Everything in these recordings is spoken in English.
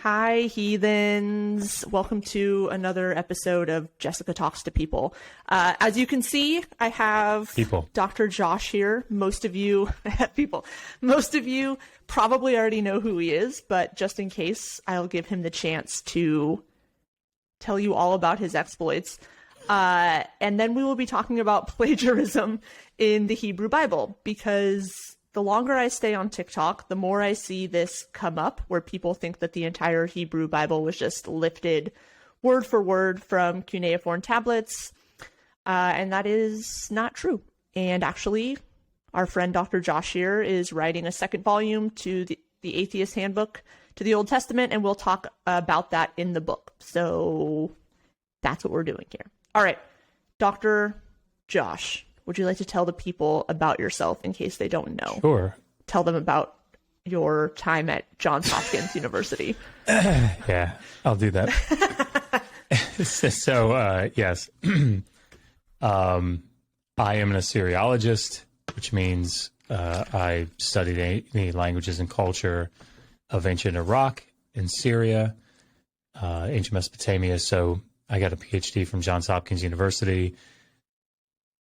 Hi, heathens. Welcome to another episode of Jesseca Talks to People. As you can see, I have Dr. Josh here. Most of you probably already know who he is, but just in case, I'll give him the chance to tell you all about his exploits. And then we will be talking about plagiarism in the Hebrew Bible, because the longer I stay on TikTok, the more I see this come up, where people think that the entire Hebrew Bible was just lifted word for word from cuneiform tablets, and that is not true. And actually, our friend Dr. Josh here is writing a second volume to the Atheist Handbook to the Old Testament, and we'll talk about that in the book. So that's what we're doing here. All right, Dr. Josh, would you like to tell the people about yourself in case they don't know? Sure. Tell them about your time at Johns Hopkins University. Yeah, I'll do that. Yes. I am an Assyriologist, which means I studied the languages and culture of ancient Iraq and Syria, ancient Mesopotamia. So I got a PhD from Johns Hopkins University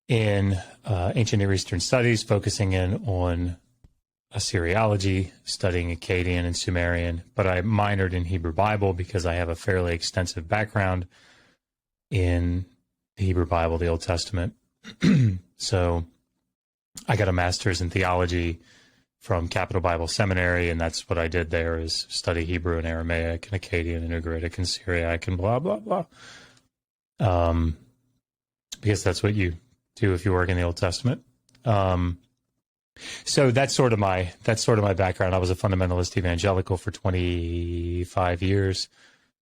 in ancient Near Eastern studies, focusing in on Assyriology, studying Akkadian and Sumerian, but I minored in Hebrew Bible because I have a fairly extensive background in the Hebrew Bible, the Old Testament. So I got a master's in theology from Capital Bible Seminary, and that's what I did there, is study Hebrew and Aramaic and Akkadian and Ugaritic and Syriac and blah, blah, blah. Because that's what you do if you work in the Old Testament. So that's sort of my background. I was a fundamentalist evangelical for 25 years.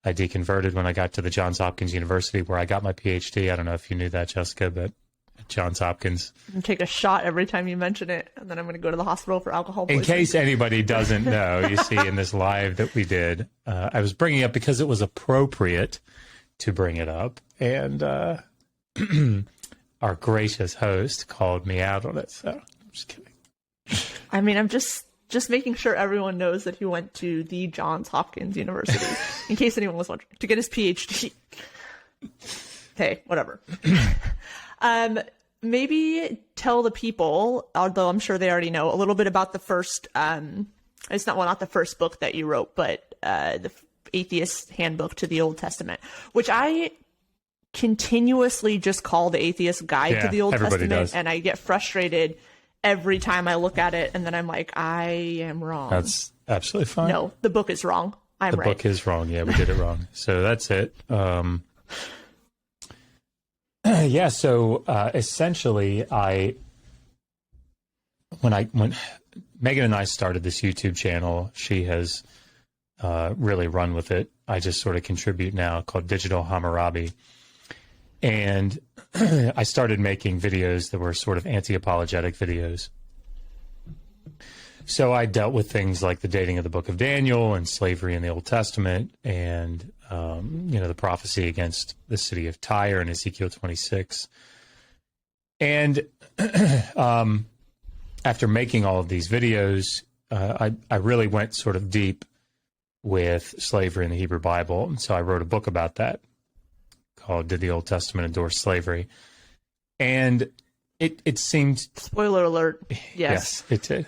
I deconverted when I got to the Johns Hopkins University, where I got my PhD. I don't know if you knew that, Jessica, but at Johns Hopkins. You take a shot every time you mention it, and then I'm going to go to the hospital for alcohol poisoning. In case anybody doesn't know, you see in this live that we did, I was bringing it up because it was appropriate to bring it up. And our gracious host called me out on it, so I'm just kidding. I mean, I'm just making sure everyone knows that he went to the Johns Hopkins University, in case anyone was wondering, to get his PhD. Okay, whatever. Maybe tell the people, although I'm sure they already know, a little bit about the first, it's not the first book that you wrote, but the Atheist Handbook to the Old Testament, which I continuously just call the Atheist Guide to the Old Testament, does. And I get frustrated every time I look at it, and then I'm like, I am wrong. That's absolutely fine. No, the book is wrong. I'm right. The book is wrong. Yeah, we did it wrong. So that's it. So essentially, when Megan and I started this YouTube channel, she has really run with it. I just sort of contribute now, called Digital Hammurabi. And I started making videos that were sort of anti-apologetic videos. So I dealt with things like the dating of the book of Daniel and slavery in the Old Testament, and the prophecy against the city of Tyre in Ezekiel 26. And after making all of these videos, I really went sort of deep with slavery in the Hebrew Bible. And so I wrote a book about that called Did the Old Testament Endorse Slavery? And it seemed... Spoiler alert. Yes. Yes, it did.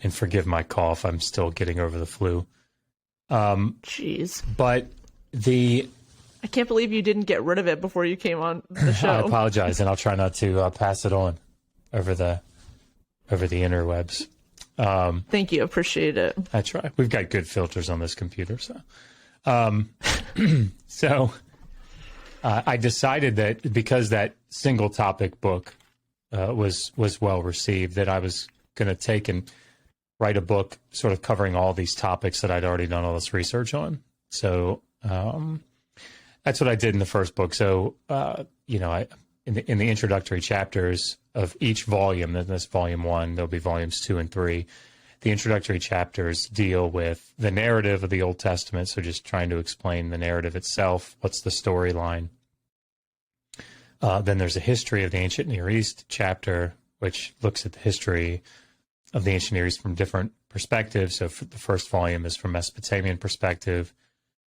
And forgive my cough. I'm still getting over the flu. Jeez. But I can't believe you didn't get rid of it before you came on the show. I apologize, and I'll try not to pass it on over the interwebs. Thank you. Appreciate it. I try. We've got good filters on this computer, so... I decided that because that single topic book was well received, that I was going to take and write a book sort of covering all these topics that I'd already done all this research on. So that's what I did in the first book. So in the introductory chapters of each volume, then this volume 1, there'll be volumes 2 and 3. The introductory chapters deal with the narrative of the Old Testament, so just trying to explain the narrative itself. What's the storyline? Then there's a history of the ancient Near East chapter, which looks at the history of the ancient Near East from different perspective. So the first volume is from Mesopotamian perspective.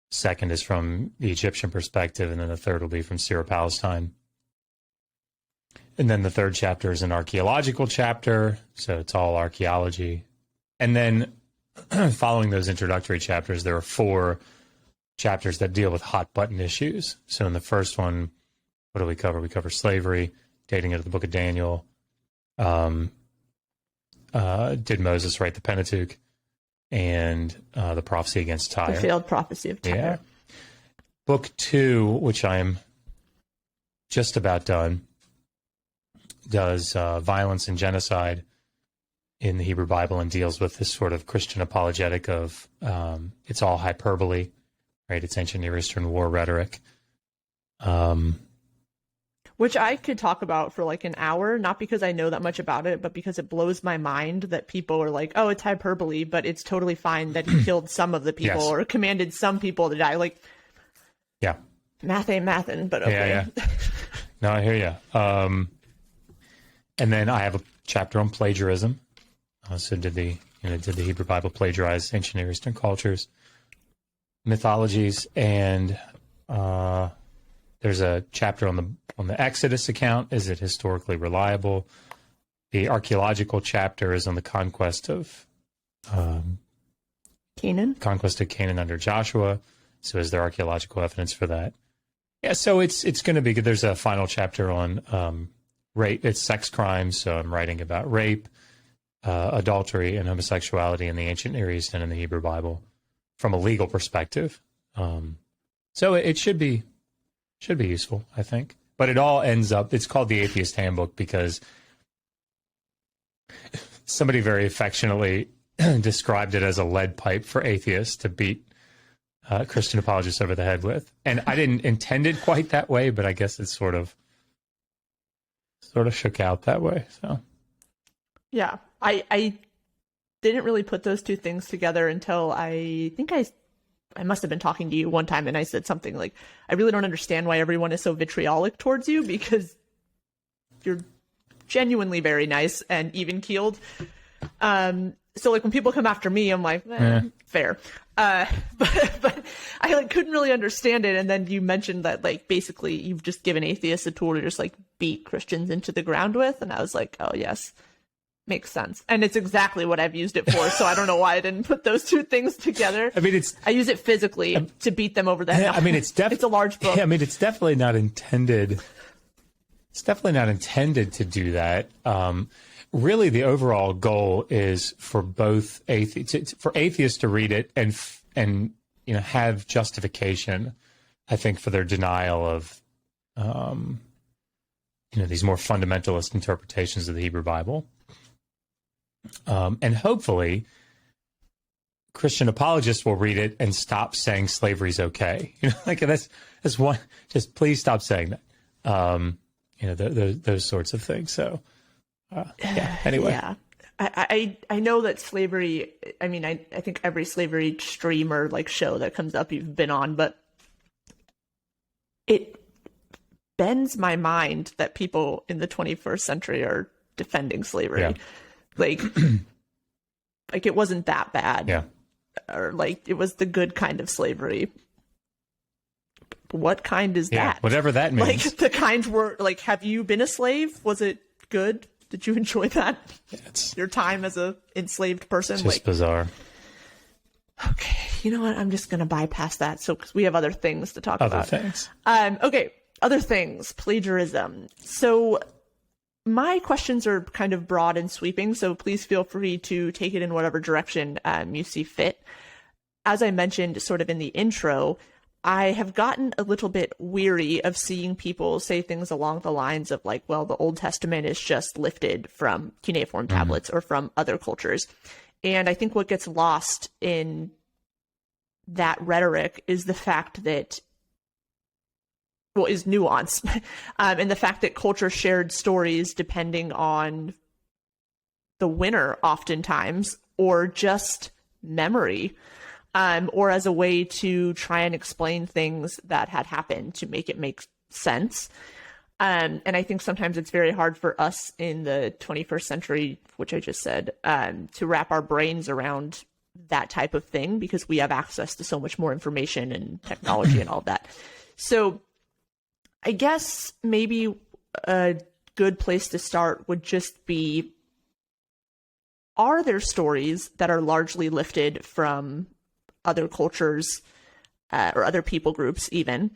Second is from the Egyptian perspective. And then the third will be from Syro-Palestine. And then the third chapter is an archaeological chapter. So it's all archaeology. And then following those introductory chapters, there are 4 chapters that deal with hot button issues. So in the first one, what do we cover? We cover slavery, dating into the book of Daniel. Did Moses write the Pentateuch? And the prophecy against Tyre. The failed prophecy of Tyre. Yeah. Book 2, which I'm just about done, does violence and genocide in the Hebrew Bible and deals with this sort of Christian apologetic of it's all hyperbole, right? It's ancient Near Eastern war rhetoric. Which I could talk about for like an hour, not because I know that much about it, but because it blows my mind that people are like, oh, it's hyperbole, but it's totally fine that he killed some of the people or commanded some people to die. Like, yeah, math ain't mathin', but okay. Yeah. No, I hear you. And then I have a chapter on plagiarism. So did the Hebrew Bible plagiarize ancient Near Eastern cultures, mythologies, and there's a chapter on the Exodus account. Is it historically reliable? The archaeological chapter is on the conquest of Canaan. Conquest of Canaan under Joshua. So is there archaeological evidence for that? Yeah. So it's going to be good. There's a final chapter on rape. It's sex crimes. So I'm writing about rape, adultery, and homosexuality in the ancient Near East and in the Hebrew Bible from a legal perspective. So it should be useful, I think. But it all ends up, it's called the Atheist Handbook because somebody very affectionately described it as a lead pipe for atheists to beat Christian apologists over the head with. And I didn't intend it quite that way, but I guess it sort of shook out that way. So yeah, I didn't really put those two things together until I think I must have been talking to you one time and I said something like, I really don't understand why everyone is so vitriolic towards you because you're genuinely very nice and even keeled. So like when people come after me, I'm like, fair. But I like couldn't really understand it. And then you mentioned that like basically you've just given atheists a tool to just like beat Christians into the ground with. And I was like, oh yes. Makes sense. And it's exactly what I've used it for. So I don't know why I didn't put those two things together. I mean, I use it physically to beat them over the head. I mean, it's a large book. Yeah, I mean, it's definitely not intended. It's definitely not intended to do that. Really, the overall goal is for both atheists to read it and have justification. I think for their denial of these more fundamentalist interpretations of the Hebrew Bible. And hopefully Christian apologists will read it and stop saying slavery's okay. Like that's one, just please stop saying that. Those sorts of things. So, anyway. Yeah. I know that slavery, I mean, I think every slavery stream or like show that comes up you've been on, but it bends my mind that people in the 21st century are defending slavery. Yeah. Like it wasn't that bad. Yeah. Or like it was the good kind of slavery. What kind is that? Whatever that means. Like the kind where like, have you been a slave? Was it good? Did you enjoy that? Your time as a enslaved person? It's just bizarre. Okay. You know what? I'm just going to bypass that. So, cause we have other things to talk about. Other things. Okay. Other things. Plagiarism. So, my questions are kind of broad and sweeping, so please feel free to take it in whatever direction you see fit. As I mentioned sort of in the intro, I have gotten a little bit weary of seeing people say things along the lines of like, well, the Old Testament is just lifted from cuneiform tablets or from other cultures. And I think what gets lost in that rhetoric is the fact that is nuance and the fact that culture shared stories depending on the winner oftentimes or just memory or as a way to try and explain things that had happened to make it make sense. And I think sometimes it's very hard for us in the 21st century, which I just said, to wrap our brains around that type of thing because we have access to so much more information and technology and all that. So I guess maybe a good place to start would just be, are there stories that are largely lifted from other cultures or other people groups even?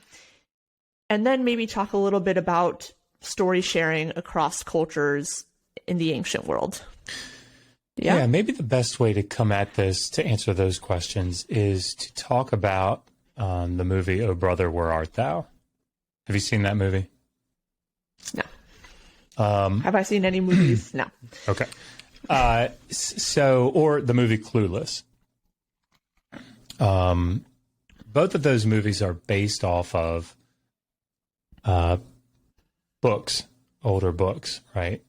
And then maybe talk a little bit about story sharing across cultures in the ancient world. Yeah, maybe the best way to come at this to answer those questions is to talk about the movie "O Brother, Where Art Thou?" Have you seen that movie? No. Have I seen any movies? No. Okay. Or the movie Clueless. Both of those movies are based off of books, older books, right?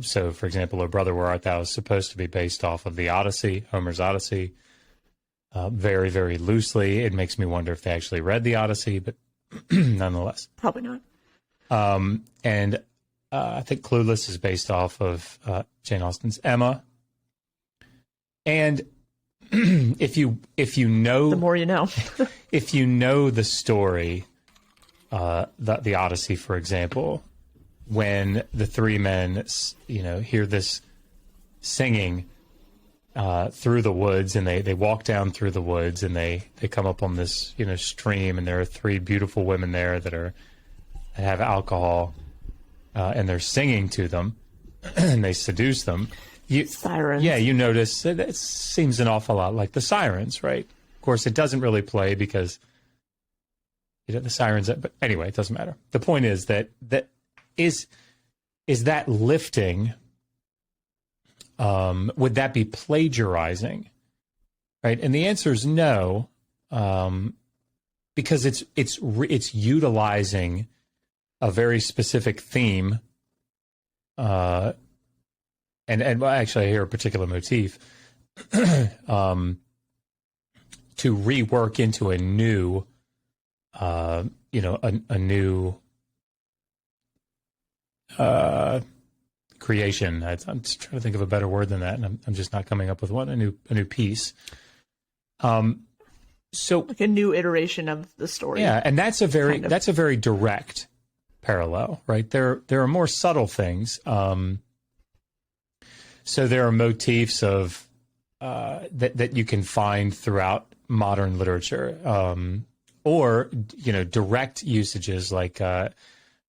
So, for example, "O Brother, Where Art Thou?" is supposed to be based off of the Odyssey, Homer's Odyssey, very, very loosely. It makes me wonder if they actually read the Odyssey, but nonetheless. Probably not. And I think Clueless is based off of Jane Austen's Emma. And if you know... The more you know. If you know the story, the Odyssey, for example, when the three men, hear this singing through the woods, and they walk down through the woods, and they come up on this stream, and there are three beautiful women there that have alcohol, and they're singing to them, and they seduce them. Sirens. Yeah, you notice it seems an awful lot like the Sirens, right? Of course, it doesn't really play because the Sirens. But anyway, it doesn't matter. The point is that is that lifting. Would that be plagiarizing, right? And the answer is no, because it's utilizing a very specific theme, and actually I hear a particular motif, to rework into a new, a new creation. I'm just trying to think of a better word than that, and I'm just not coming up with one. A new piece. So like a new iteration of the story. Yeah, and that's a very direct parallel, right? There are more subtle things. So there are motifs of that you can find throughout modern literature, or direct usages like I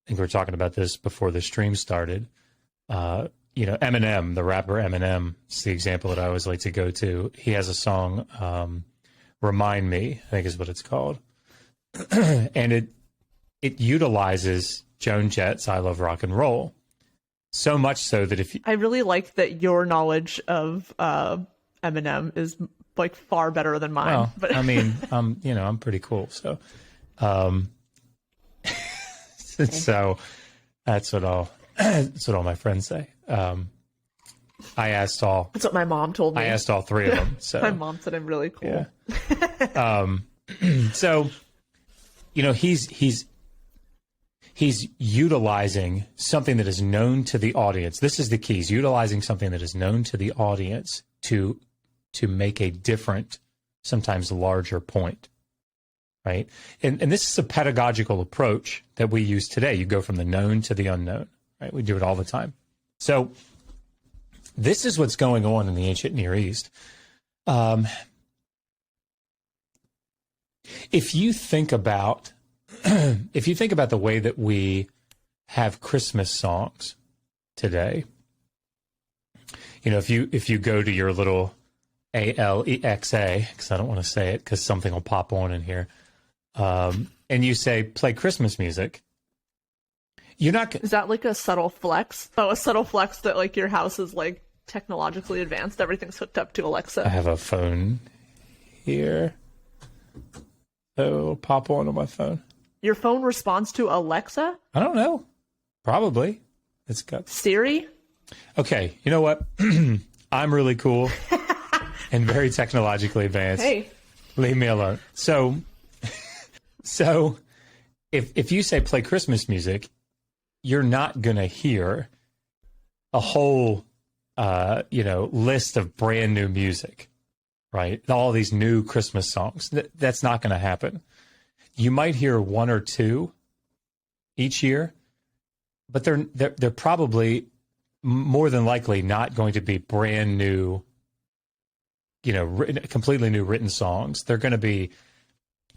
think we were talking about this before the stream started. Eminem, the rapper Eminem, is the example that I always like to go to. He has a song, "Remind Me," I think is what it's called, and it utilizes Joan Jett's "I Love Rock and Roll." So much so that I really like that your knowledge of Eminem is like far better than mine. Well, but I mean, I'm pretty cool. So, so that's what all my friends say. I asked all. That's what my mom told me. I asked all three of them. So my mom said I'm really cool. Yeah. So, he's utilizing something that is known to the audience. This is the key. He's utilizing something that is known to the audience to make a different, sometimes larger point, right? And this is a pedagogical approach that we use today. You go from the known to the unknown, right? We do it all the time. So this is what's going on in the ancient Near East. If you think about the way that we have Christmas songs today, if you go to your little Alexa, because I don't want to say it because something will pop on in here, and you say play Christmas music, you're not. Is that like a subtle flex? Oh, a subtle flex that like your house is like technologically advanced. Everything's hooked up to Alexa. I have a phone here. So it'll pop on my phone. Your phone responds to Alexa? I don't know. Probably. It's got Siri? Okay, you know what? I'm really cool and very technologically advanced. Hey. Leave me alone. So if you say play Christmas music, you're not going to hear a whole, list of brand new music, right? All these new Christmas songs. That's not going to happen. You might hear one or two each year, but they're probably more than likely not going to be brand new, completely new written songs. They're going to be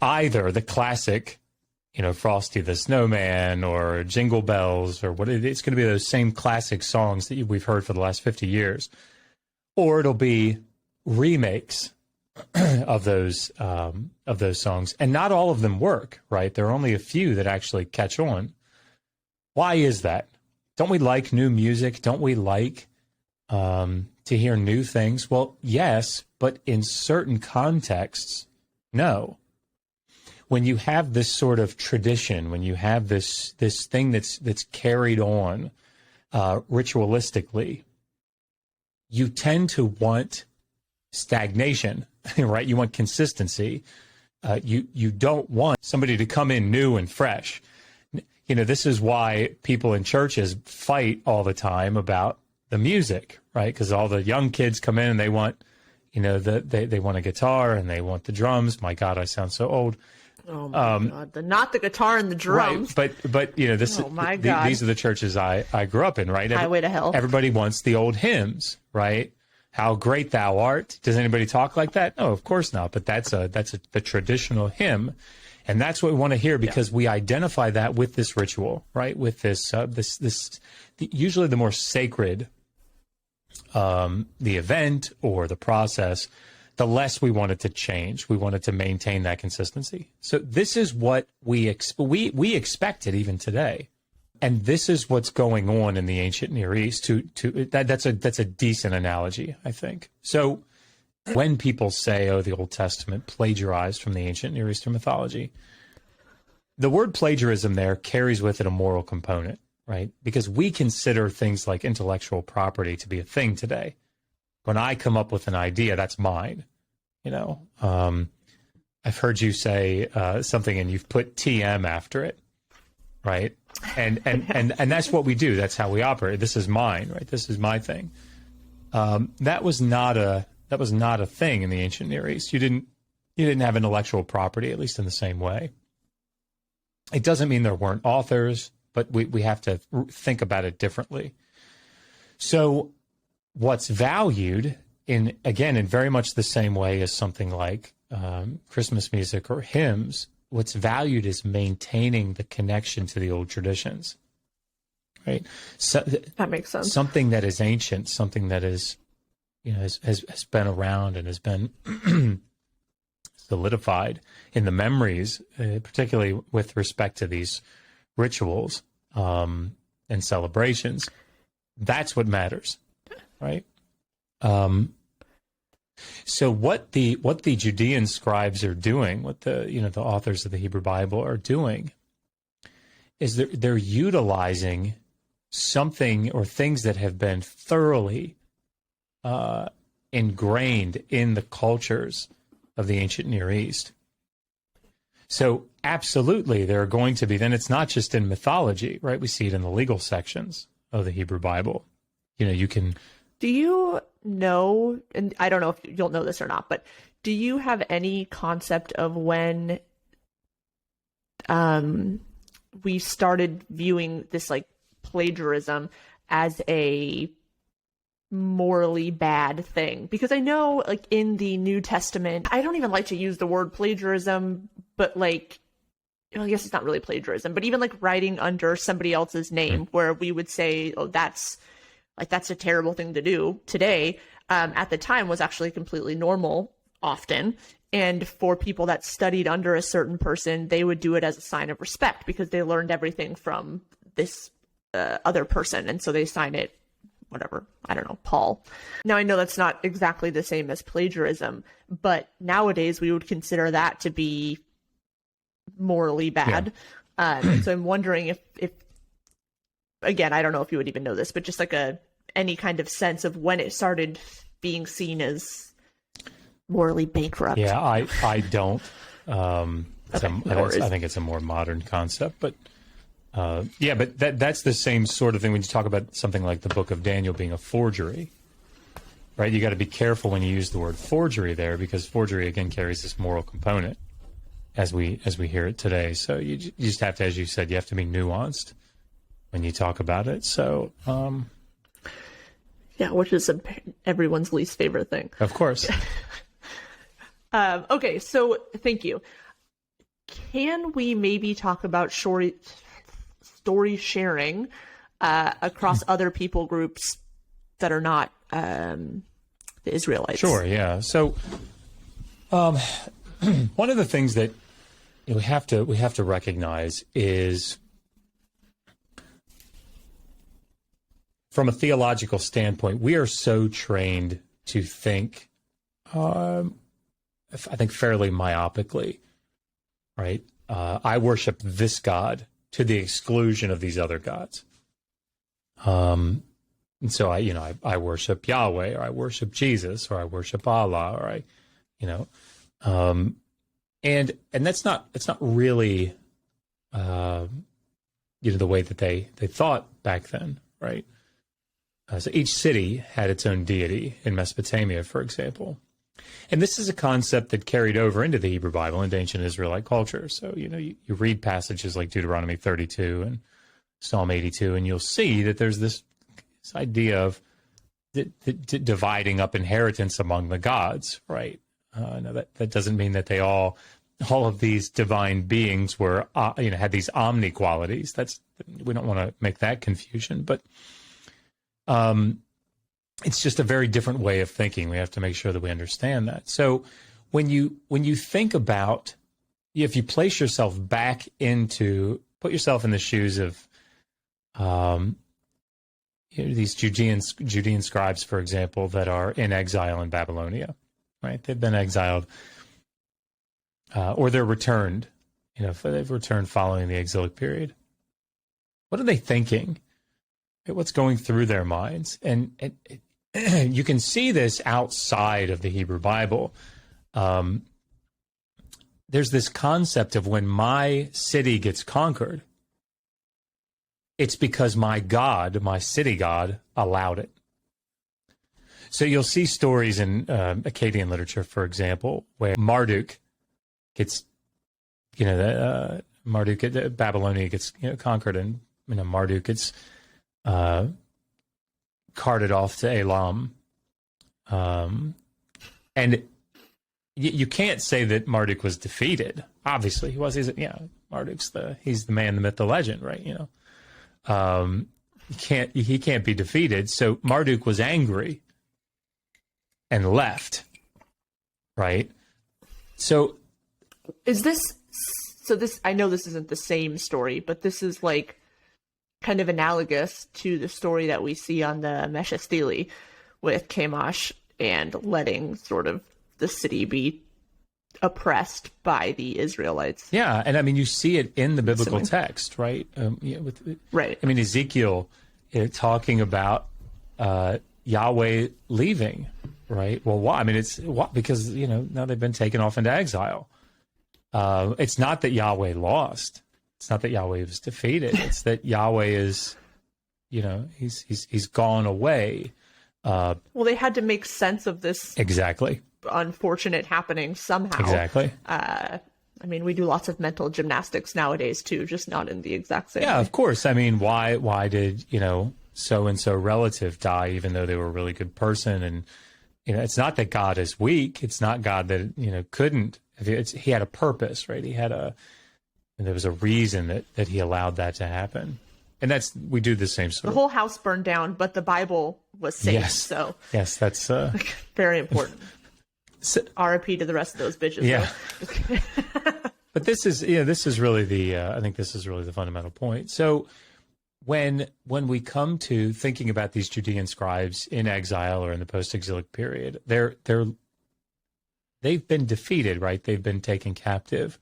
either the classic, Frosty the Snowman or Jingle Bells or it's going to be those same classic songs that we've heard for the last 50 years, or it'll be remakes of those songs, and not all of them work, right? There are only a few that actually catch on. Why is that? Don't we like new music? Don't we like to hear new things? Well, yes, but in certain contexts, no. When you have this sort of tradition, when you have this thing that's carried on ritualistically, you tend to want stagnation, right? You want consistency. You don't want somebody to come in new and fresh. This is why people in churches fight all the time about the music, right? Because all the young kids come in and they want, they want a guitar and they want the drums. My God, I sound so old. Oh my God! Not the guitar and the drums. Right, but this. Oh my God! These are the churches I grew up in, right? Highway to Hell. Everybody wants the old hymns, right? How great thou art. Does anybody talk like that? No, of course not. But that's the traditional hymn, and that's what we want to hear because we identify that with this ritual, right? With this usually the more sacred, the event or the process. The less we want it to change. We want it to maintain that consistency. So this is what we expect it even today. And this is what's going on in the ancient Near East. That's a decent analogy, I think. So when people say, oh, the Old Testament plagiarized from the ancient Near Eastern mythology, the word plagiarism there carries with it a moral component, right? Because we consider things like intellectual property to be a thing today. When I come up with an idea, that's mine. I've heard you say something and you've put TM after it, right? And that's what we do. That's how we operate. This is mine, right? This is my thing. That was not a thing in the ancient Near East. You didn't have intellectual property, at least in the same way. It doesn't mean there weren't authors, but we have to think about it differently. So what's valued in very much the same way as something like Christmas music or hymns, what's valued is maintaining the connection to the old traditions, right? So that makes sense. Something that is ancient, something that is, has been around and has been solidified in the memories, particularly with respect to these rituals and celebrations. That's what matters. Right. So what the Judean scribes are doing, what the authors of the Hebrew Bible are doing, is they're utilizing something or things that have been thoroughly ingrained in the cultures of the ancient Near East. So absolutely, there are going to be. Then it's not just in mythology, right? We see it in the legal sections of the Hebrew Bible. You can. Do you know, and I don't know if you'll know this or not, but do you have any concept of when we started viewing this like plagiarism as a morally bad thing? Because I know like in the New Testament, I don't even like to use the word plagiarism, but like, I guess it's not really plagiarism, but even like writing under somebody else's name, where we would say, oh, that's a terrible thing to do today, at the time was actually completely normal often. And for people that studied under a certain person, they would do it as a sign of respect because they learned everything from this other person. And so they sign it, whatever, I don't know, Paul. Now I know that's not exactly the same as plagiarism, but nowadays we would consider that to be morally bad. Yeah. So I'm wondering if again, I don't know if you would even know this, but just like any kind of sense of when it started being seen as morally bankrupt. Yeah, I don't. Okay, I think it's a more modern concept, but Yeah, but that's the same sort of thing when you talk about something like the Book of Daniel being a forgery, right? You got to be careful when you use the word forgery there, because forgery again carries this moral component as we hear it today. So you just have to, as you said, you have to be nuanced when you talk about it. So yeah, which is everyone's least favorite thing. of course. Okay, so thank you. Can we maybe talk about story sharing across other people groups that are not the Israelites? Sure, yeah. So one of the things that we have to recognize is, from a theological standpoint, we are so trained to think, I think, fairly myopically, right? I worship this God to the exclusion of these other gods. And so I worship Yahweh, or I worship Jesus, or I worship Allah, or and that's not really the way that they thought back then, right? So each city had its own deity in Mesopotamia, for example. And this is a concept that carried over into the Hebrew Bible and ancient Israelite culture. So, you read passages like Deuteronomy 32 and Psalm 82, and you'll see that there's this idea of dividing up inheritance among the gods, right? Now that doesn't mean that they all of these divine beings were, had these omni qualities. We don't want to make that confusion, but it's just a very different way of thinking. We have to make sure that we understand that. So when you think about, if you place yourself put yourself in the shoes of these Judean scribes, for example, that are in exile in Babylonia, right? They've been exiled, or they're returned. If they've returned following the exilic period. What are they thinking? What's going through their minds? And you can see this outside of the Hebrew Bible. There's this concept of, when my city gets conquered, it's because my God, my city God, allowed it. So you'll see stories in Akkadian literature, for example, where Marduk gets, Babylonia gets conquered, and Marduk gets carted off to Elam. And you can't say that Marduk was defeated. Obviously, he was. Marduk's he's the man, the myth, the legend, right? He can't be defeated. So Marduk was angry and left, right? So I know this isn't the same story, but this is like kind of analogous to the story that we see on the Meshestili with Chemosh, and letting sort of the city be oppressed by the Israelites. Yeah, and you see it in the biblical text, right? Right. Ezekiel talking about Yahweh leaving, right? Well, why? Because now they've been taken off into exile. It's not that Yahweh lost. It's not that Yahweh was defeated. It's that Yahweh is, he's gone away. Well, they had to make sense of this exactly unfortunate happening somehow. Exactly. We do lots of mental gymnastics nowadays too, just not in the exact same way. Of course. Why did so and so relative die, even though they were a really good person? And it's not that God is weak. It's not God that couldn't. He had a purpose, right? There was a reason that he allowed that to happen. And we do the same sort The whole house burned down, but the Bible was saved. Yes. So yes, that's very important. RIP to the rest of those bitches. Yeah. But this is really I think this is really the fundamental point. So when we come to thinking about these Judean scribes in exile or in the post-exilic period, they've been defeated, right? They've been taken captive.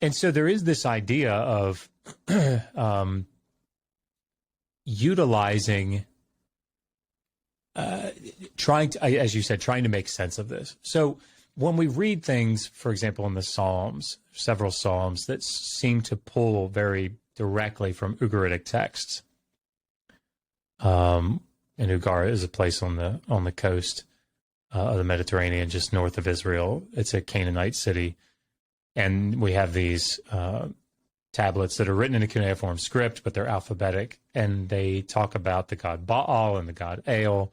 And so there is this idea of utilizing, trying to make sense of this. So when we read things, for example, in the Psalms, several Psalms that seem to pull very directly from Ugaritic texts. And Ugar is a place on the coast of the Mediterranean, just north of Israel. It's a Canaanite city. And we have these tablets that are written in a cuneiform script, but they're alphabetic. And they talk about the god Baal and the god El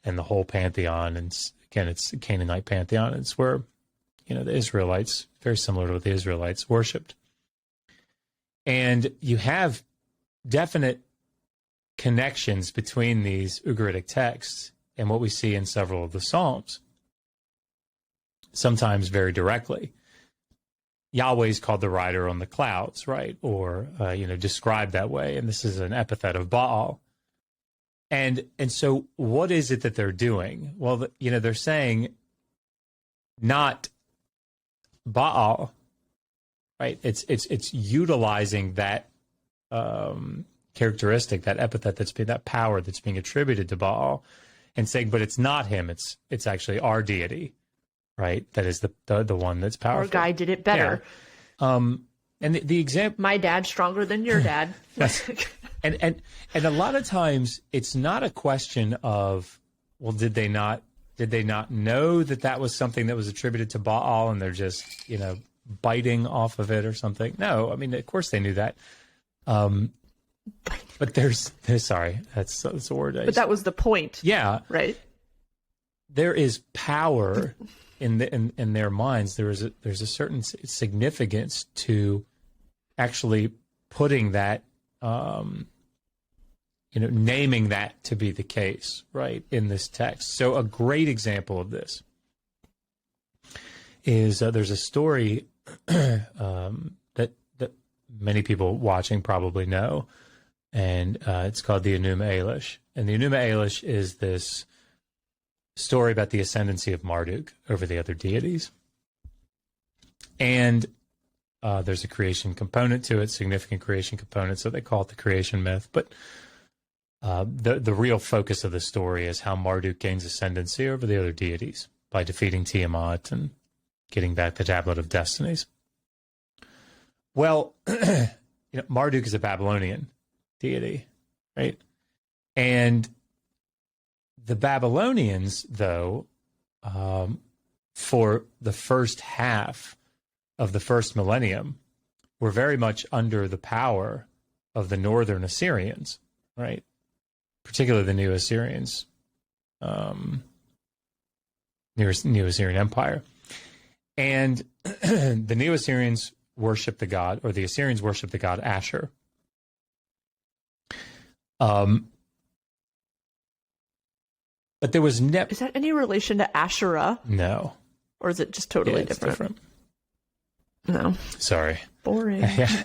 and the whole pantheon. And again, it's a Canaanite pantheon. It's where, the Israelites, very similar to what the Israelites worshipped. And you have definite connections between these Ugaritic texts and what we see in several of the Psalms, sometimes very directly. Yahweh is called the rider on the clouds, right? Or, described that way. And this is an epithet of Baal. And so what is it that they're doing? Well, they're saying not Baal, right? It's utilizing that characteristic, that epithet that power that's being attributed to Baal, and saying, but it's not him. It's actually our deity, right? That is the one that's powerful. Our guy did it better. Yeah. And the example, my dad's stronger than your dad. and a lot of times it's not a question of, well, did they not know that was something that was attributed to Baal and they're just, biting off of it or something? No, I mean, of course they knew that. But there's sorry, that's a word. But that was the point. Yeah. Right. There is power in their minds. There's a certain significance to actually putting that, naming that to be the case, right, in this text. So a great example of this is there's a story that many people watching probably know, and it's called the Enuma Elish. And the Enuma Elish is this story about the ascendancy of Marduk over the other deities. And there's a creation component to it, significant creation component, so they call it the creation myth. But the real focus of the story is how Marduk gains ascendancy over the other deities by defeating Tiamat and getting back the Tablet of Destinies. Well, Marduk is a Babylonian deity, right? And the Babylonians, though, for the first half of the first millennium, were very much under the power of the northern Assyrians, right? Particularly the New Assyrians, New Assyrian Empire. And the New Assyrians worship the god, or the Assyrians worship the god Asher. But there was never... Is that any relation to Asherah? No. Or is it just totally different? No. Sorry. Boring. Yeah.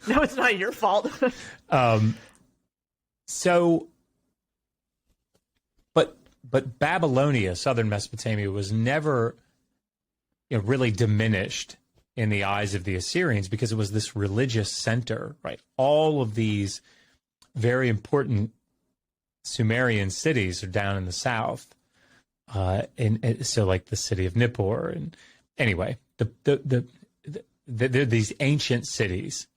No, it's not your fault. But Babylonia, southern Mesopotamia, was never really diminished in the eyes of the Assyrians because it was this religious center, right? All of these very important Sumerian cities are down in the south, and so like the city of Nippur, and anyway, these ancient cities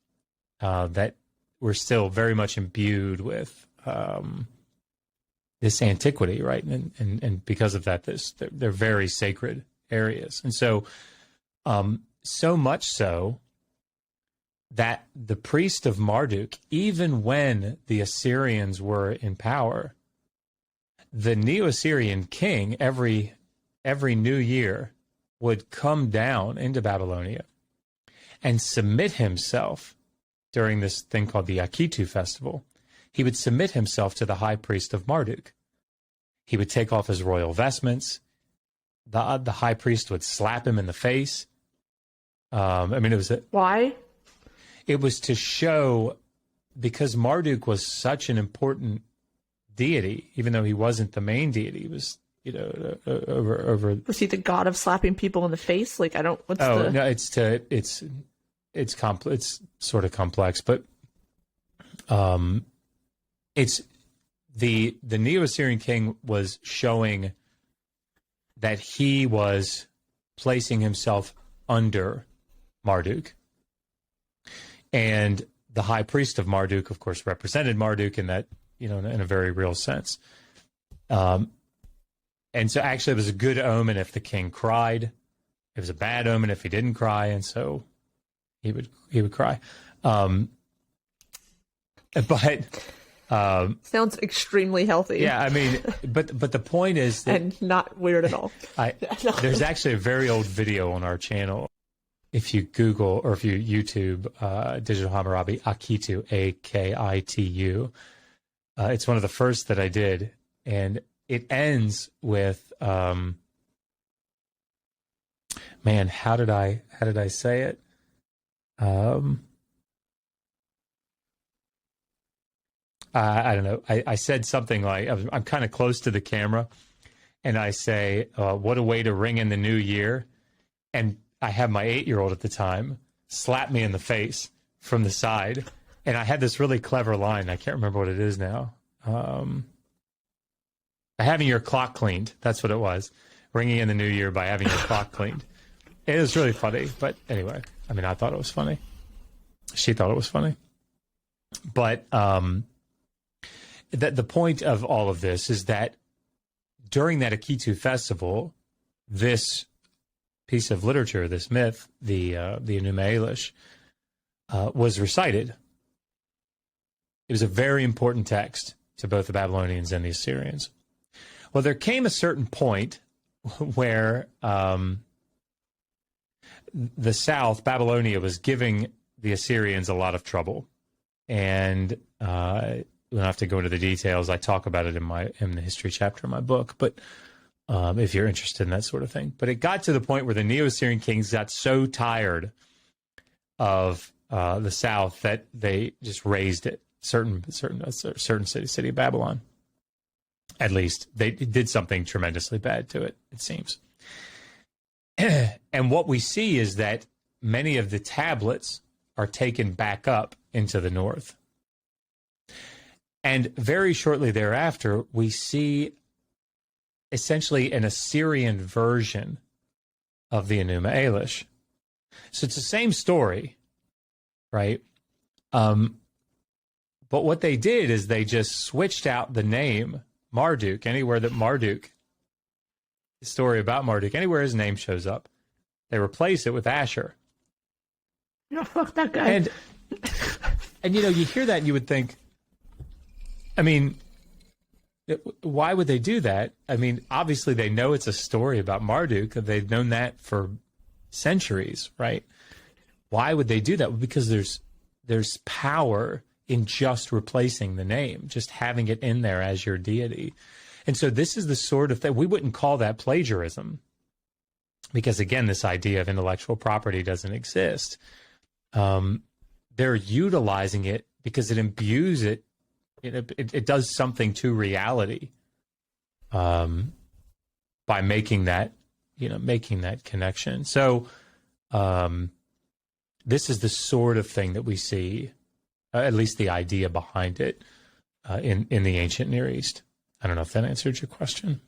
that were still very much imbued with this antiquity, right? And because of that, they're very sacred areas, and so so much so that the priest of Marduk, even when the Assyrians were in power, the Neo-Assyrian king every new year would come down into Babylonia and submit himself during this thing called the Akitu festival. He would submit himself to the high priest of Marduk. He would take off his royal vestments. The high priest would slap him in the face. It was why? It was to show, because Marduk was such an important deity, even though he wasn't the main deity. He was, over. Was he the god of slapping people in the face? Like, I don't. What's no, it's sort of complex, but it's the Neo-Assyrian king was showing that he was placing himself under Marduk. And the high priest of Marduk, of course, represented Marduk in that, in a very real sense. And so actually it was a good omen if the king cried. It was a bad omen if he didn't cry, and so he would cry. Sounds extremely healthy. Yeah, I mean, but the point is that, and not weird at all. There's actually a very old video on our channel. If you Google or if you YouTube Digital Hammurabi Akitu, Akitu, it's one of the first that I did, and it ends with man, how did I say it? I don't know. I said something like, I'm kind of close to the camera, and I say, what a way to ring in the new year. And I have my 8-year-old at the time slap me in the face from the side. And I had this really clever line. I can't remember what it is now. Having your clock cleaned. That's what it was. Ringing in the new year by having your clock cleaned. It was really funny. But anyway, I mean, I thought it was funny. She thought it was funny. But the point of all of this is that during that Akitu festival, this piece of literature, this myth, the Enuma Elish, was recited. It was a very important text to both the Babylonians and the Assyrians. Well, there came a certain point where the south, Babylonia, was giving the Assyrians a lot of trouble. And we don't have to go into the details. I talk about it in the history chapter of my book, but if you're interested in that sort of thing. But it got to the point where the Neo-Assyrian kings got so tired of the south that they just raised it. Certain city of Babylon. At least they did something tremendously bad to it, it seems. And what we see is that many of the tablets are taken back up into the north. And very shortly thereafter, we see essentially an Assyrian version of the Enuma Elish. So it's the same story, right? But what they did is they just switched out the name Marduk. Anywhere that Marduk, the story about Marduk, anywhere his name shows up, they replace it with Asher. No, fuck that guy. And you hear that and you would think, I mean, why would they do that? I mean, obviously they know it's a story about Marduk. They've known that for centuries, right? Why would they do that? Well, because there's power in just replacing the name, just having it in there as your deity. And so this is the sort of thing, we wouldn't call that plagiarism, because again, this idea of intellectual property doesn't exist. They're utilizing it because it imbues it, it does something to reality by making that connection. So this is the sort of thing that we see, at least the idea behind it, in the ancient Near East. I don't know if that answered your question.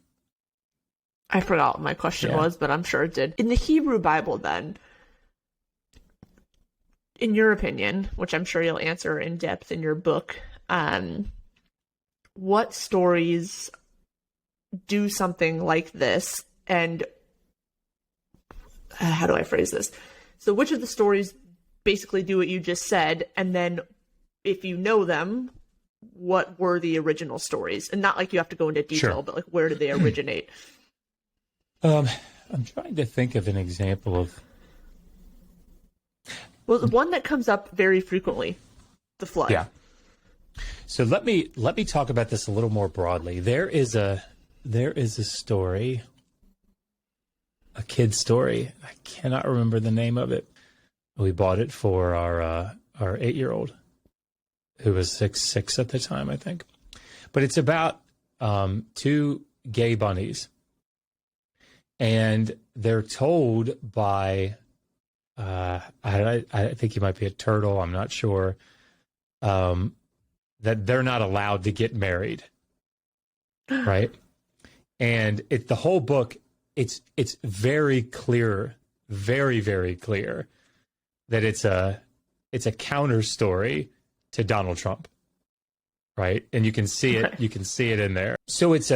I forgot what my question was, but I'm sure it did. In the Hebrew Bible, then, in your opinion, which I'm sure you'll answer in depth in your book, what stories do something like this? And how do I phrase this? So which of the stories basically do what you just said? And then if you know them, what were the original stories? And not like you have to go into detail, Sure. but like where did they originate? I'm trying to think of an example of... Well, the one that comes up very frequently, the flood. Yeah. So let me talk about this a little more broadly. There is a story, a kid's story. I cannot remember the name of it. We bought it for our 8-year-old, who was six at the time, I think. But it's about 2 gay bunnies, and they're told by I think he might be a turtle. I'm not sure. That they're not allowed to get married, right? And the whole book, it's very clear, very, very clear that it's a counter story to Donald Trump, right? And you can see it. You can see it in there. So it's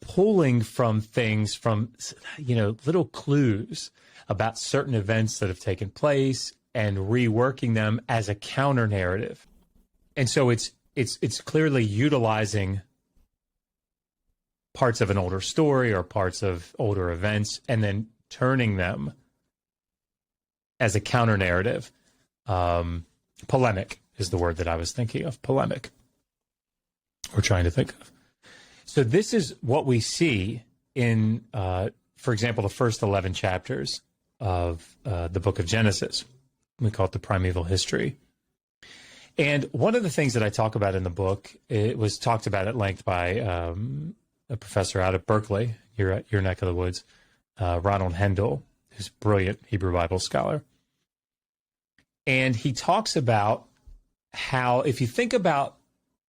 pulling from things, from, little clues about certain events that have taken place and reworking them as a counter narrative. And so it's clearly utilizing parts of an older story or parts of older events and then turning them as a counter narrative. Polemic is the word that I was thinking of. Polemic. We're trying to think of. So this is what we see in, for example, the first 11 chapters of the book of Genesis. We call it the primeval history. And one of the things that I talk about in the book, it was talked about at length by a professor out of Berkeley, your neck of the woods, Ronald Hendel, who's a brilliant Hebrew Bible scholar. And he talks about how if you think about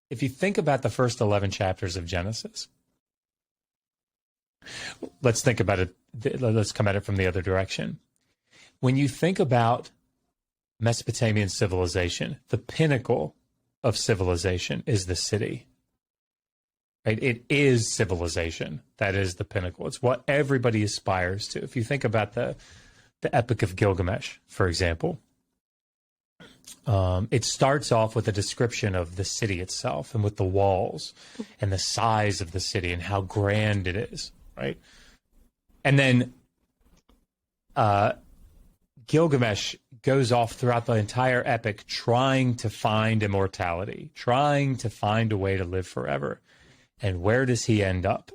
the first 11 chapters of Genesis, let's think about it. Let's come at it from the other direction. When you think about Mesopotamian civilization, the pinnacle of civilization is the city. Right? It is civilization. That is the pinnacle. It's what everybody aspires to. If you think about the Epic of Gilgamesh, for example, it starts off with a description of the city itself and with the walls and the size of the city and how grand it is, right? And then Gilgamesh goes off throughout the entire epic trying to find immortality, trying to find a way to live forever. And where does he end up?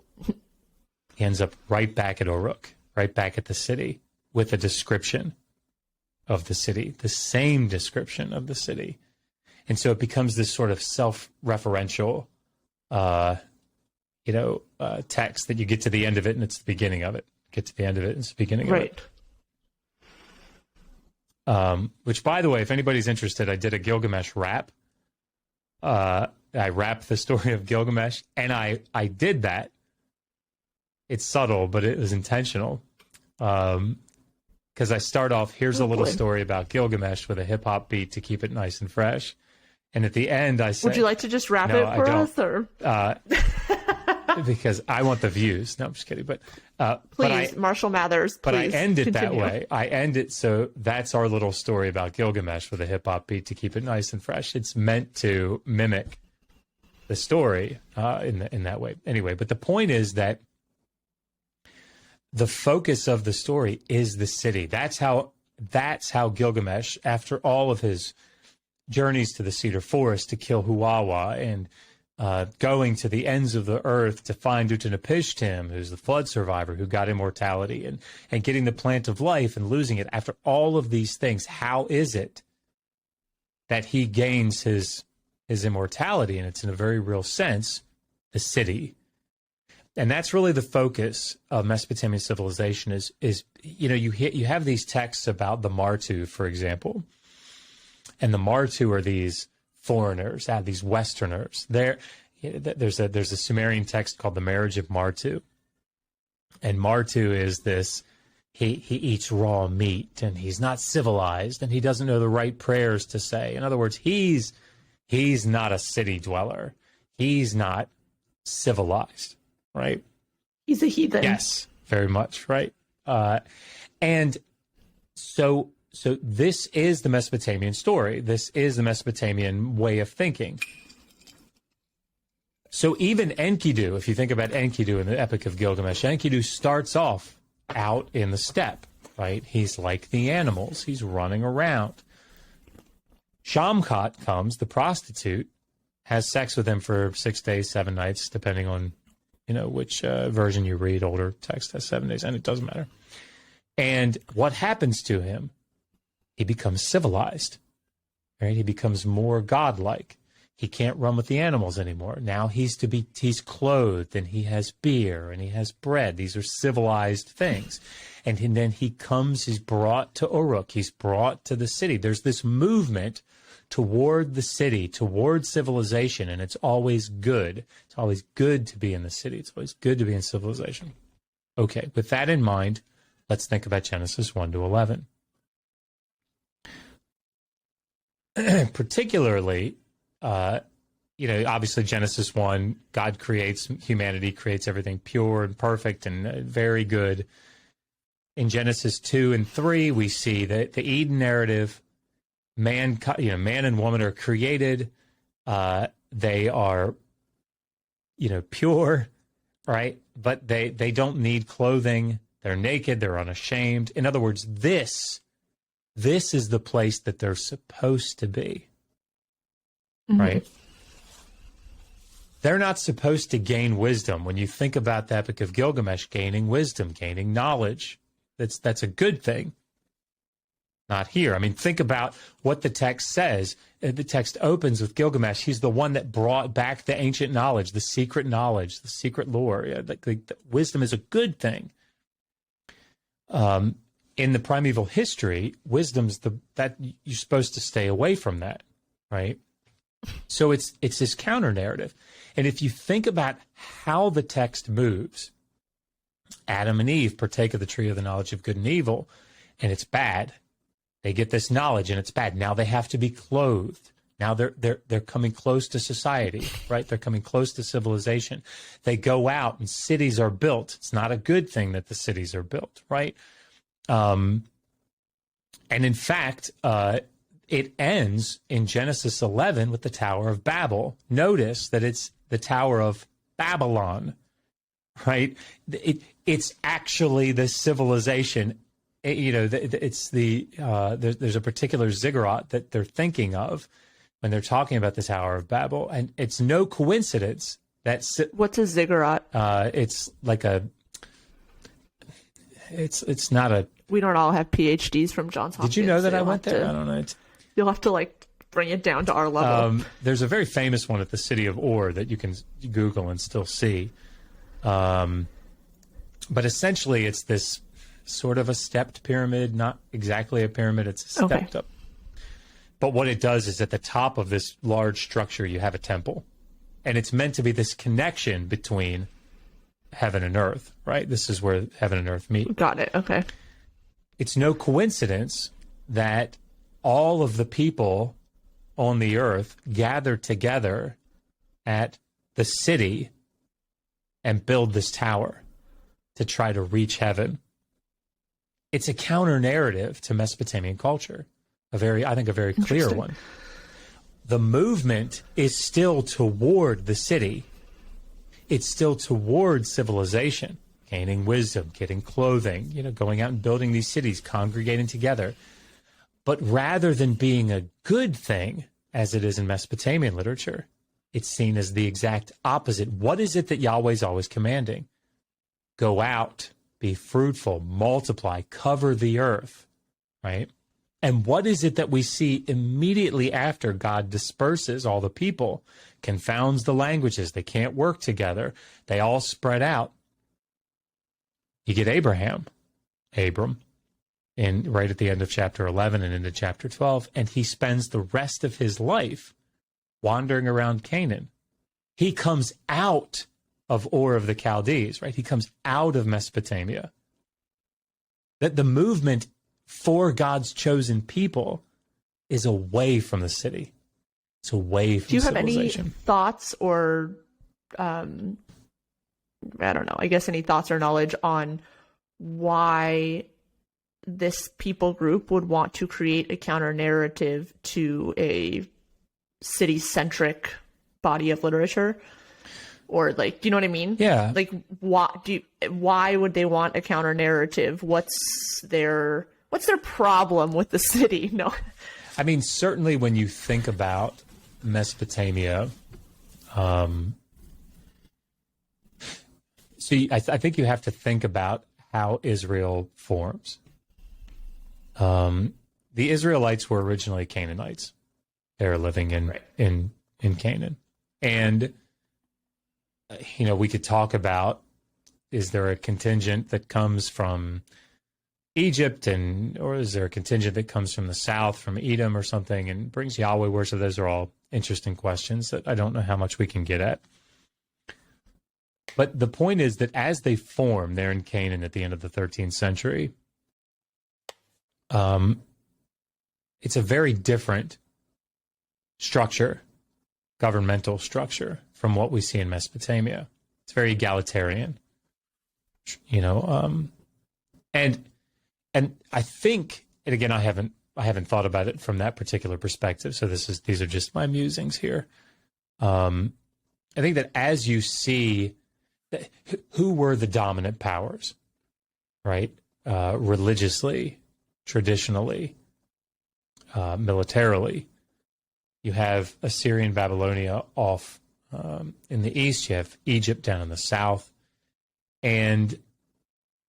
He ends up right back at Uruk, right back at the city with a description of the city, the same description of the city. And so it becomes this sort of self-referential, text that you get to the end of it and it's the beginning of it. Get to the end of it and it's the beginning of it. Which, by the way, if anybody's interested, I did a Gilgamesh rap. I rapped the story of Gilgamesh, and I did that. It's subtle, but it was intentional. Because I start off, here's a little story about Gilgamesh with a hip-hop beat to keep it nice and fresh. And at the end, I say... Would you like to just rap it for us? Or? Because I want the views. No, I'm just kidding. But please, Marshall Mathers, please. But I end it continue. that way. I end it so that's our little story about Gilgamesh with a hip-hop beat to keep it nice and fresh. It's meant to mimic the story in that way. Anyway, but the point is that the focus of the story is the city. That's how Gilgamesh, after all of his journeys to the cedar forest to kill Huwawa and going to the ends of the earth to find Utanapishtim, who's the flood survivor who got immortality, and getting the plant of life and losing it. After all of these things, how is it that he gains his immortality? And it's in a very real sense, the city. And that's really the focus of Mesopotamian civilization is you have these texts about the Martu, for example. And the Martu are these foreigners, these Westerners. There's a Sumerian text called the Marriage of Martu. And Martu is this, he eats raw meat and he's not civilized and he doesn't know the right prayers to say. In other words, he's not a city dweller. He's not civilized, right? He's a heathen. Yes, very much, right? And so this is the Mesopotamian story. This is the Mesopotamian way of thinking. So even Enkidu, if you think about Enkidu in the Epic of Gilgamesh, Enkidu starts off out in the steppe, right? He's like the animals. He's running around. Shamkat comes, the prostitute, has sex with him for 6 days, 7 nights, depending on, which version you read. Older text has 7 days, and it doesn't matter. And what happens to him? He becomes civilized, right? He becomes more godlike. He can't run with the animals anymore. Now he's clothed and he has beer and he has bread. These are civilized things. And then he's brought to Uruk. He's brought to the city. There's this movement toward the city, toward civilization, and it's always good. It's always good to be in the city. It's always good to be in civilization. Okay, with that in mind, let's think about Genesis 1 to 11. particularly, obviously Genesis 1, God creates humanity, creates everything pure and perfect and very good. In Genesis 2 and 3, we see that the Eden narrative, man and woman are created. They are, pure, right? But they don't need clothing. They're naked. They're unashamed. In other words, this is the place that they're supposed to be, right? They're not supposed to gain wisdom. When you think about the Epic of Gilgamesh, gaining wisdom, gaining knowledge, that's a good thing. Not here. I mean, think about what the text says. The text opens with Gilgamesh. He's the one that brought back the ancient knowledge, the secret lore. Wisdom is a good thing. In the primeval history, wisdom's that you're supposed to stay away from that, right? So it's this counter narrative. And if you think about how the text moves, Adam and Eve partake of the tree of the knowledge of good and evil, and it's bad. They get this knowledge and it's bad. Now they have to be clothed. Now they're coming close to society, right? They're coming close to civilization. They go out and cities are built. It's not a good thing that the cities are built, right? And in fact, it ends in Genesis 11 with the Tower of Babel. Notice that it's the Tower of Babylon, right? It's actually the civilization. It's there's a particular ziggurat that they're thinking of when they're talking about the Tower of Babel, and it's no coincidence that what's a ziggurat? It's like it's not a. We don't all have PhDs from Johns Hopkins. Did you know that I went there? I don't know. You'll have to bring it down to our level. There's a very famous one at the city of Ur that you can Google and still see. But essentially, it's this sort of a stepped pyramid, not exactly a pyramid. It's a stepped up. But what it does is at the top of this large structure, you have a temple. And it's meant to be this connection between heaven and earth, right? This is where heaven and earth meet. Got it. Okay. It's no coincidence that all of the people on the earth gathered together at the city and build this tower to try to reach heaven. It's a counter narrative to Mesopotamian culture, I think a very clear one. The movement is still toward the city. It's still toward civilization, gaining wisdom, getting clothing, going out and building these cities, congregating together. But rather than being a good thing, as it is in Mesopotamian literature, it's seen as the exact opposite. What is it that Yahweh's always commanding? Go out, be fruitful, multiply, cover the earth, right? And what is it that we see immediately after God disperses all the people, confounds the languages, they can't work together, they all spread out? You get Abram, right at the end of chapter 11 and into chapter 12, and he spends the rest of his life wandering around Canaan. He comes out of Ur of the Chaldees, right? He comes out of Mesopotamia. That the movement for God's chosen people is away from the city. It's away from civilization. Do you have any thoughts or, I don't know, I guess any thoughts or knowledge on why this people group would want to create a counter narrative to a city-centric body of literature? Or do you know what I mean? Yeah. Why would they want a counter narrative? What's their problem with the city? No. I mean, certainly when you think about Mesopotamia, I think you have to think about how Israel forms. The Israelites were originally Canaanites. They were living in Canaan. And we could talk about, is there a contingent that comes from Egypt, or is there a contingent that comes from the south, from Edom or something, and brings Yahweh worship? Those are all interesting questions that I don't know how much we can get at. But the point is that as they form there in Canaan at the end of the 13th century, it's a very different structure, governmental structure, from what we see in Mesopotamia. It's very egalitarian, and I think, and again, I haven't thought about it from that particular perspective. So these are just my musings here. I think that as you see who were the dominant powers, right? Religiously, traditionally, militarily, you have Assyrian Babylonia off in the east. You have Egypt down in the south. And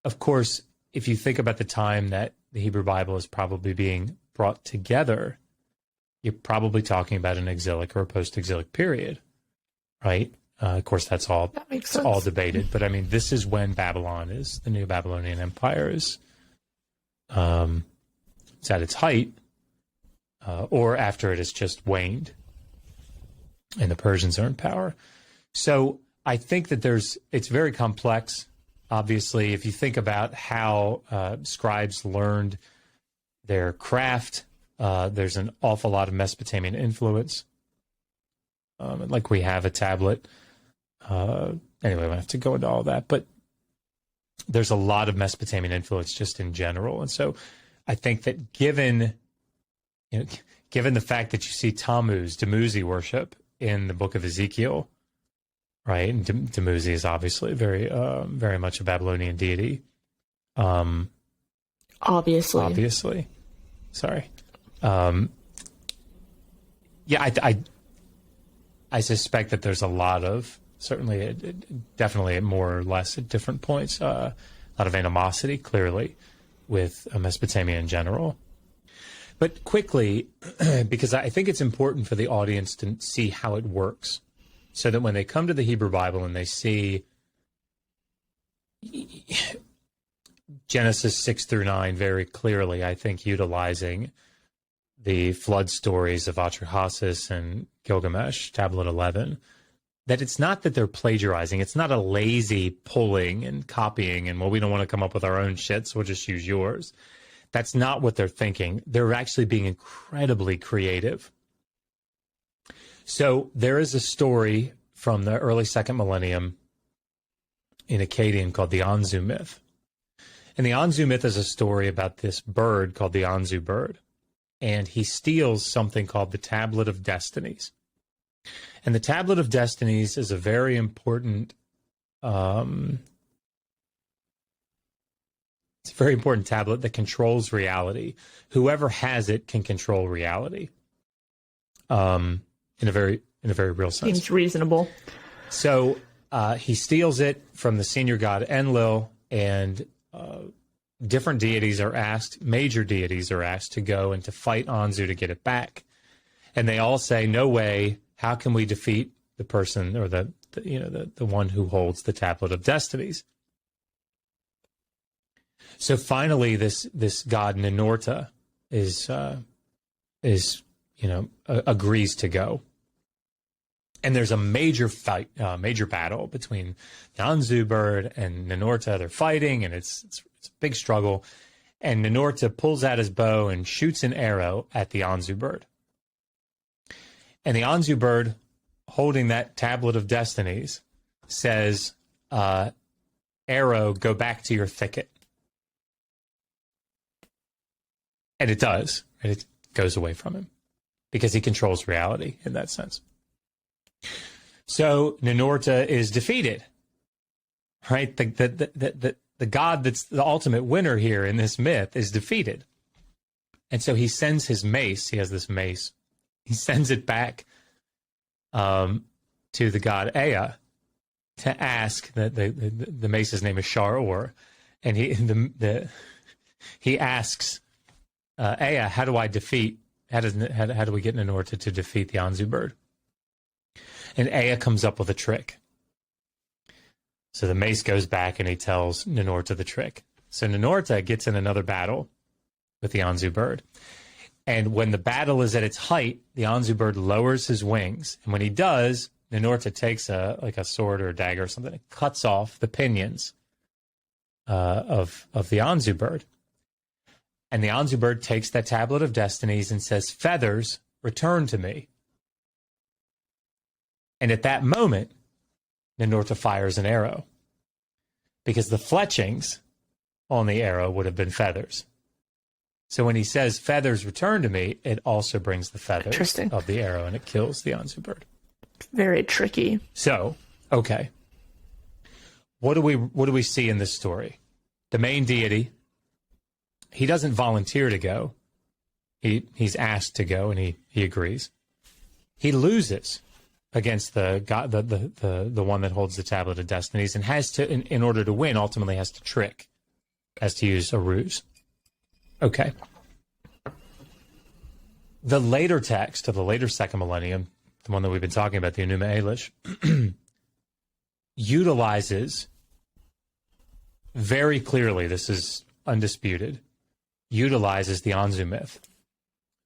of course, if you think about the time that the Hebrew Bible is probably being brought together, you're probably talking about an exilic or a post-exilic period, right? Of course, that's all debated. But I mean, this is when Babylon is, the new Babylonian Empire is it's at its height, or after it has just waned and the Persians are in power. So I think that it's very complex. Obviously, if you think about how scribes learned their craft, there's an awful lot of Mesopotamian influence. Like we have a tablet. Anyway, we don't have to go into all that, but there's a lot of Mesopotamian influence just in general. And so I think that given the fact that you see Tammuz worship in the book of Ezekiel, right? And Tammuz is obviously very much a Babylonian deity. Obviously. Sorry. I suspect that there's a lot of, certainly, definitely more or less at different points, a lot of animosity, clearly, with Mesopotamia in general. But quickly, because I think it's important for the audience to see how it works, so that when they come to the Hebrew Bible and they see Genesis 6 through 9 very clearly, I think, utilizing the flood stories of Atrahasis and Gilgamesh, Tablet 11, that it's not that they're plagiarizing. It's not a lazy pulling and copying and, well, we don't want to come up with our own shit, so we'll just use yours. That's not what they're thinking. They're actually being incredibly creative. So there is a story from the early second millennium in Akkadian called the Anzu myth. And the Anzu myth is a story about this bird called the Anzu bird. And he steals something called the Tablet of Destinies. And the Tablet of Destinies is a very important, it's a very important tablet that controls reality. Whoever has it can control reality, in a very real sense. Seems reasonable. So he steals it from the senior god Enlil, and different deities are asked, major deities are asked to go and to fight Anzu to get it back. And they all say, no way, how can we defeat the person or the one who holds the Tablet of Destinies? So finally, this god Ninurta agrees to go. And there's a major fight, major battle between the Anzu bird and Ninurta. They're fighting, and it's a big struggle. And Ninurta pulls out his bow and shoots an arrow at the Anzu bird. And the Anzu bird, holding that Tablet of Destinies, says, arrow, go back to your thicket. And it does. And it goes away from him because he controls reality in that sense. So Ninurta is defeated, right? The god that's the ultimate winner here in this myth is defeated. And so he sends his mace. He has this mace. He sends it back to the god Ea to ask. The mace's name is Shar-Or, and he asks Ea, how do we get Ninurta to defeat the Anzu bird? And Ea comes up with a trick. So the mace goes back and he tells Ninurta the trick. So Ninurta gets in another battle with the Anzu bird. And when the battle is at its height, the Anzu bird lowers his wings. And when he does, Ninurta takes a sword or a dagger or something and cuts off the pinions of the Anzu bird. And the Anzu bird takes that Tablet of Destinies and says, feathers, return to me. And at that moment, Ninurta fires an arrow, because the fletchings on the arrow would have been feathers. So when he says feathers return to me, it also brings the feathers of the arrow, and it kills the Anzu bird. Very tricky. So, okay. What do we see in this story? The main deity, he doesn't volunteer to go. He's asked to go, and he agrees. He loses against the god, the one that holds the Tablet of Destinies, and has to, in order to win, ultimately has to use a ruse. Okay. The later text of the later second millennium, the one that we've been talking about, the Enuma Elish, utilizes very clearly, this is undisputed, utilizes the Anzu myth.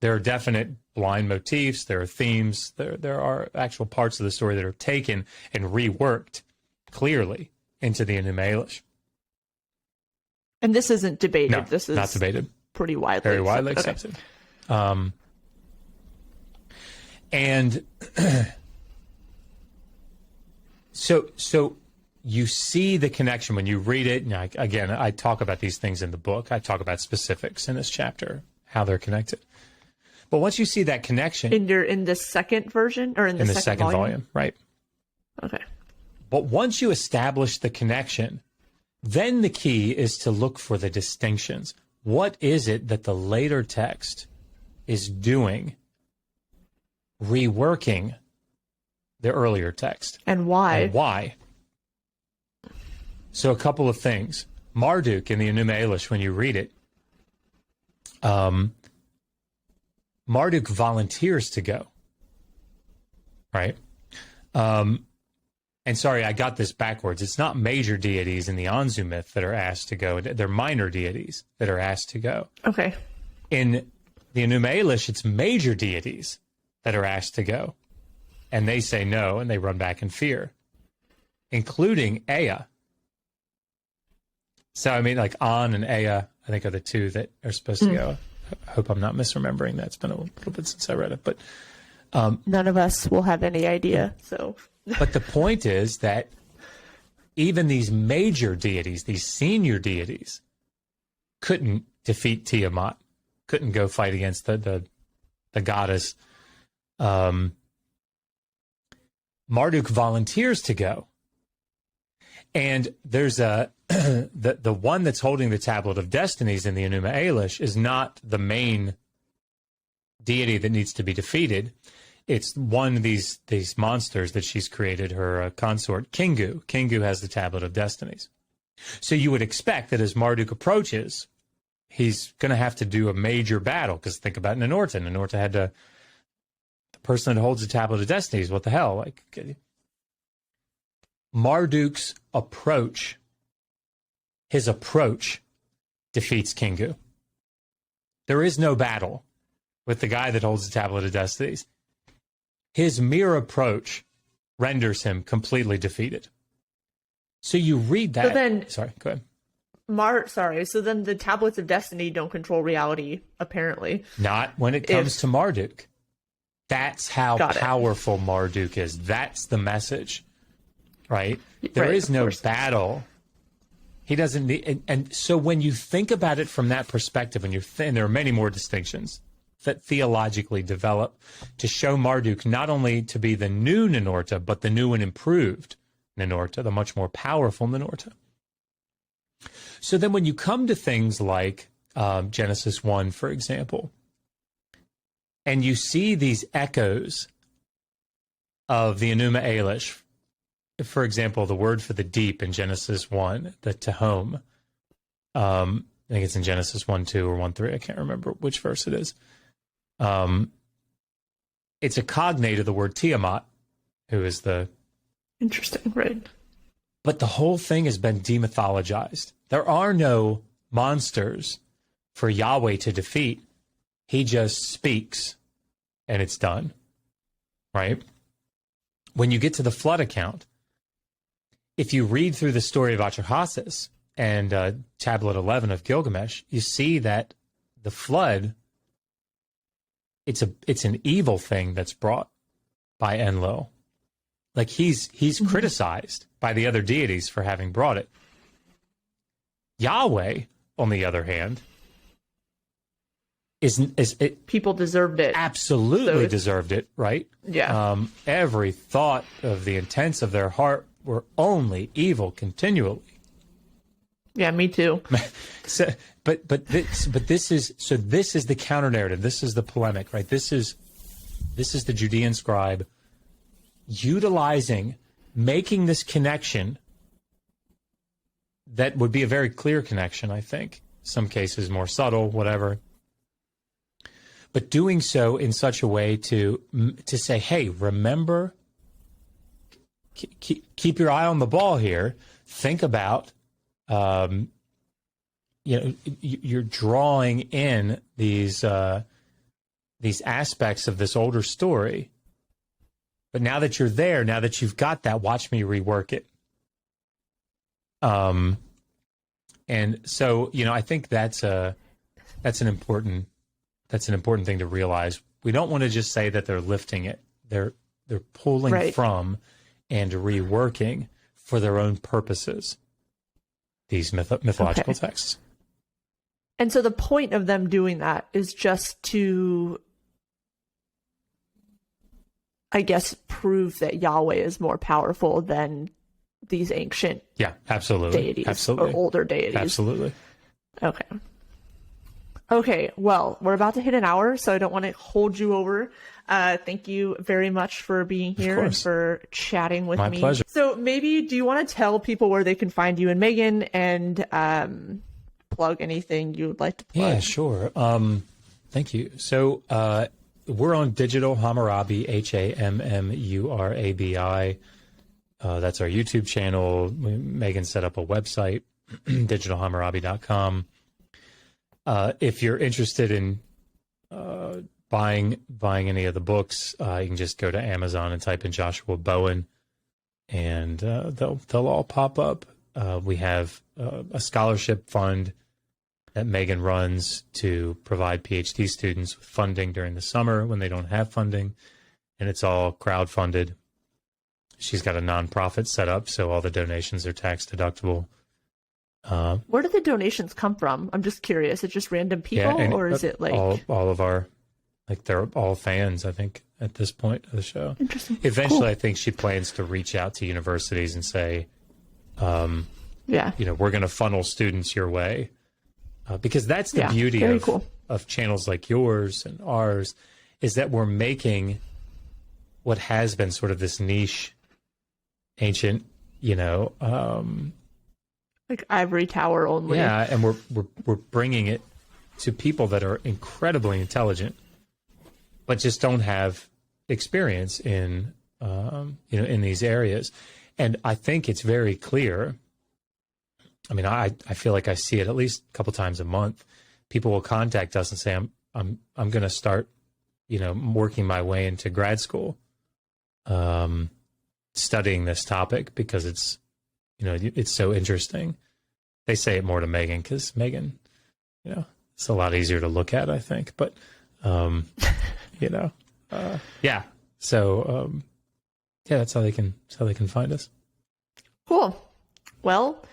There are definite blind motifs, there are themes, there are actual parts of the story that are taken and reworked clearly into the Enuma Elish. And this isn't debated. No, this is not debated. Pretty widely very widely accepted. Okay. And so you see the connection when you read it. Now, again, I talk about these things in the book. I talk about specifics in this chapter, how they're connected. But once you see that connection in the second version, or in the second volume, right? Okay. But once you establish the connection, then the key is to look for the distinctions. What is it that the later text is doing, reworking the earlier text? And why? And why? So a couple of things. Marduk in the Enuma Elish, when you read it, Marduk volunteers to go, right? And sorry, I got this backwards. It's not major deities in the Anzu myth that are asked to go. They're minor deities that are asked to go. Okay. In the Enuma Elish, it's major deities that are asked to go. And they say no, and they run back in fear, including Ea. So, I mean, like An and Ea, I think, are the two that are supposed to go. I hope I'm not misremembering that. It's been a little bit since I read it. But none of us will have any idea, so... But the point is that even these major deities, these senior deities, couldn't defeat Tiamat, couldn't go fight against the goddess. Marduk volunteers to go. And there's the one that's holding the Tablet of Destinies in the Enuma Elish is not the main deity that needs to be defeated. It's one of these monsters that she's created, her consort, Kingu. Kingu has the Tablet of Destinies. So you would expect that as Marduk approaches, he's going to have to do a major battle, because think about Ninurta. Ninurta had to, the person that holds the Tablet of Destinies, what the hell? Like, Marduk's approach, his approach defeats Kingu. There is no battle with the guy that holds the Tablet of Destinies. His mere approach renders him completely defeated. So you read that. So then, sorry, go ahead. So then the Tablets of Destiny don't control reality, apparently. Not when it comes to Marduk. That's how powerful Marduk is. That's the message, right? There is no battle. He doesn't need, and so when you think about it from that perspective, and there are many more distinctions that theologically develop to show Marduk not only to be the new Ninurta, but the new and improved Ninurta, the much more powerful Ninurta. So then when you come to things like Genesis 1, for example, and you see these echoes of the Enuma Elish, for example, the word for the deep in Genesis 1, the Tehom, I think it's in Genesis 1:2 or 1:3, I can't remember which verse it is. It's a cognate of the word Tiamat, who is the... Interesting, right. But the whole thing has been demythologized. There are no monsters for Yahweh to defeat. He just speaks, and it's done, right? When you get to the flood account, if you read through the story of Atrahasis and Tablet 11 of Gilgamesh, you see that the flood... It's an evil thing that's brought by Enlil. Like he's criticized by the other deities for having brought it. Yahweh, on the other hand, is it people deserved it. Absolutely deserved it, right? Yeah. Every thought of the intents of their heart were only evil continually. Yeah, me too. So, but this is the counter narrative. This is the polemic, right? This is the Judean scribe making this connection that would be a very clear connection, I think. Some cases more subtle, whatever. But doing so in such a way to say, hey, remember, keep your eye on the ball here. Think about, you're drawing in these aspects of this older story. But now that you're there, now that you've got that, watch me rework it. And so, I think that's an important thing to realize. We don't want to just say that they're lifting it. They're pulling from and reworking for their own purposes these mythological texts. And so the point of them doing that is just to, I guess, prove that Yahweh is more powerful than these ancient deities or older deities. Absolutely. Okay, well, we're about to hit an hour, so I don't want to hold you over. Thank you very much for being here and for chatting with me. My pleasure. So maybe, do you want to tell people where they can find you and Megan, and plug anything you would like to plug? Yeah, sure. Thank you. So we're on Digital Hammurabi, Hammurabi. That's our YouTube channel. Megan set up a website, digitalhammurabi.com. If you're interested in buying any of the books, you can just go to Amazon and type in Joshua Bowen, and they'll all pop up. We have a scholarship fund that Megan runs to provide PhD students with funding during the summer when they don't have funding, and it's all crowdfunded. She's got a nonprofit set up, so all the donations are tax deductible. Where do the donations come from? I'm just curious. Is it just random people, or is it like all of our, like, they're all fans, I think, at this point of the show. Interesting. Eventually, Cool. I think she plans to reach out to universities and say, we're going to funnel students your way, because that's the beauty of channels like yours and ours, is that we're making what has been sort of this niche, ancient, like ivory tower only. Yeah, and we're bringing it to people that are incredibly intelligent, but just don't have experience in in these areas. And I think it's very clear. I mean, I feel like I see it at least a couple times a month. People will contact us and say, I'm going to start, working my way into grad school, studying this topic because it's so interesting. They say it more to Megan because Megan, it's a lot easier to look at, I think. But, yeah. So, that's how they can find us. Cool. Well,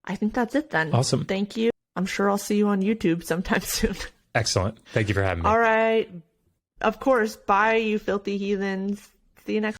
I think that's it then. Awesome. Thank you. I'm sure I'll see you on YouTube sometime soon. Excellent. Thank you for having me. All right. Of course. Bye, you filthy heathens. See you next